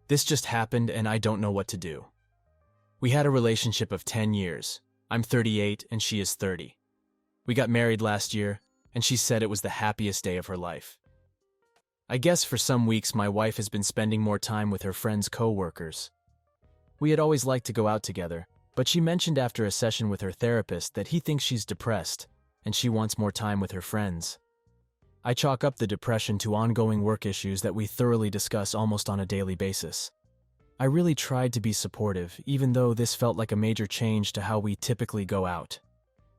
This just happened and I don't know what to do. We had a relationship of 10 years. I'm 38 and she is 30. We got married last year, and she said it was the happiest day of her life. I guess for some weeks my wife has been spending more time with her friends' co-workers. We had always liked to go out together, but she mentioned after a session with her therapist that he thinks she's depressed, and she wants more time with her friends. I chalk up the depression to ongoing work issues that we thoroughly discuss almost on a daily basis. I really tried to be supportive, even though this felt like a major change to how we typically go out.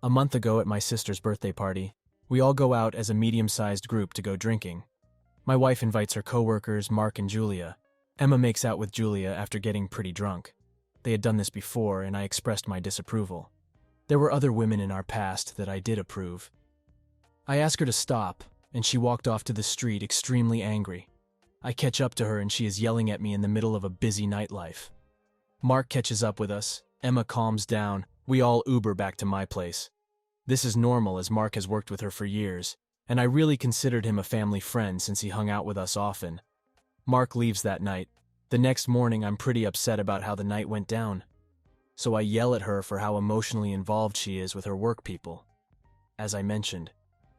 A month ago at my sister's birthday party, we all go out as a medium-sized group to go drinking. My wife invites her coworkers, Mark and Julia. Emma makes out with Julia after getting pretty drunk. They had done this before, and I expressed my disapproval. There were other women in our past that I did approve. I asked her to stop, and she walked off to the street extremely angry. I catch up to her and she is yelling at me in the middle of a busy nightlife. Mark catches up with us, Emma calms down, we all Uber back to my place. This is normal as Mark has worked with her for years, and I really considered him a family friend since he hung out with us often. Mark leaves that night. The next morning I'm pretty upset about how the night went down. So I yell at her for how emotionally involved she is with her work people. As I mentioned,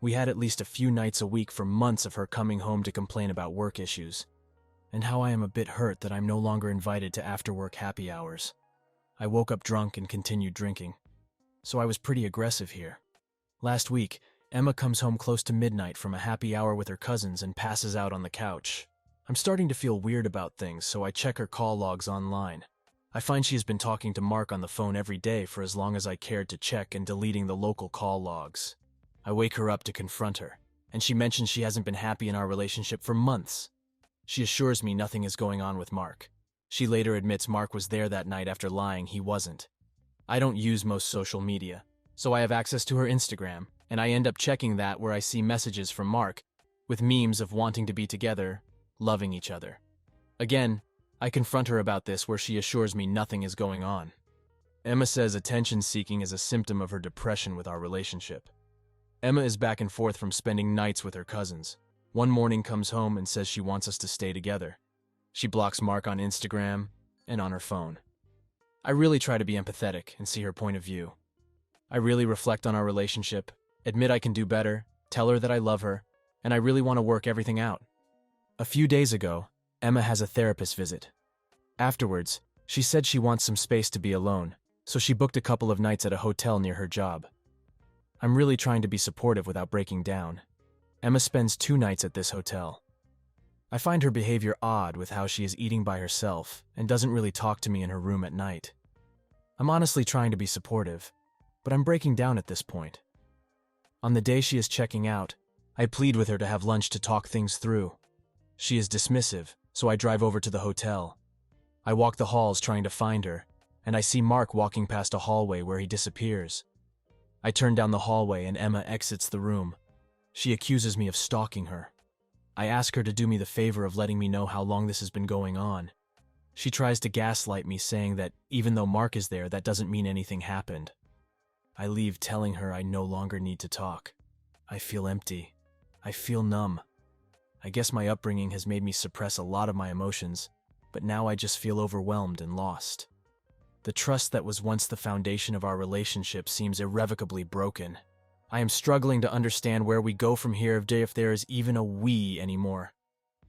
we had at least a few nights a week for months of her coming home to complain about work issues, and how I am a bit hurt that I'm no longer invited to after-work happy hours. I woke up drunk and continued drinking, so I was pretty aggressive here. Last week, Emma comes home close to midnight from a happy hour with her cousins and passes out on the couch. I'm starting to feel weird about things, so I check her call logs online. I find she has been talking to Mark on the phone every day for as long as I cared to check and deleting the local call logs. I wake her up to confront her, and she mentions she hasn't been happy in our relationship for months. She assures me nothing is going on with Mark. She later admits Mark was there that night after lying he wasn't. I don't use most social media, so I have access to her Instagram, and I end up checking that where I see messages from Mark, with memes of wanting to be together, loving each other. Again, I confront her about this where she assures me nothing is going on. Emma says attention-seeking is a symptom of her depression with our relationship. Emma is back and forth from spending nights with her cousins. One morning comes home and says she wants us to stay together. She blocks Mark on Instagram and on her phone. I really try to be empathetic and see her point of view. I really reflect on our relationship, admit I can do better, tell her that I love her, and I really want to work everything out. A few days ago, Emma has a therapist visit. Afterwards, she said she wants some space to be alone, so she booked a couple of nights at a hotel near her job. I'm really trying to be supportive without breaking down. Emma spends 2 nights at this hotel. I find her behavior odd with how she is eating by herself and doesn't really talk to me in her room at night. I'm honestly trying to be supportive, but I'm breaking down at this point. On the day she is checking out, I plead with her to have lunch to talk things through. She is dismissive, so I drive over to the hotel. I walk the halls trying to find her, and I see Mark walking past a hallway where he disappears. I turn down the hallway and Emma exits the room. She accuses me of stalking her. I ask her to do me the favor of letting me know how long this has been going on. She tries to gaslight me, saying that even though Mark is there, that doesn't mean anything happened. I leave telling her I no longer need to talk. I feel empty. I feel numb. I guess my upbringing has made me suppress a lot of my emotions, but now I just feel overwhelmed and lost. The trust that was once the foundation of our relationship seems irrevocably broken. I am struggling to understand where we go from here if there is even a we anymore.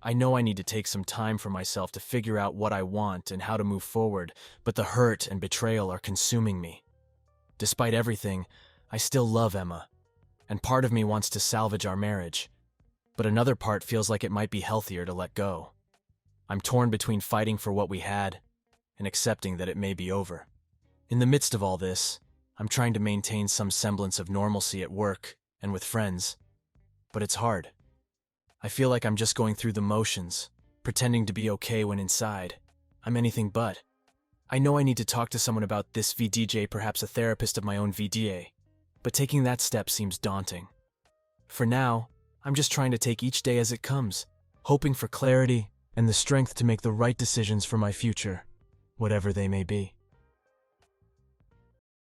I know I need to take some time for myself to figure out what I want and how to move forward, but the hurt and betrayal are consuming me. Despite everything, I still love Emma, and part of me wants to salvage our marriage, but another part feels like it might be healthier to let go. I'm torn between fighting for what we had and accepting that it may be over. In the midst of all this, I'm trying to maintain some semblance of normalcy at work and with friends, but it's hard. I feel like I'm just going through the motions, pretending to be okay when inside I'm anything but. I know I need to talk to someone about this VDJ, perhaps a therapist of my own VDA, but taking that step seems daunting. For now, I'm just trying to take each day as it comes, hoping for clarity and the strength to make the right decisions for my future, whatever they may be.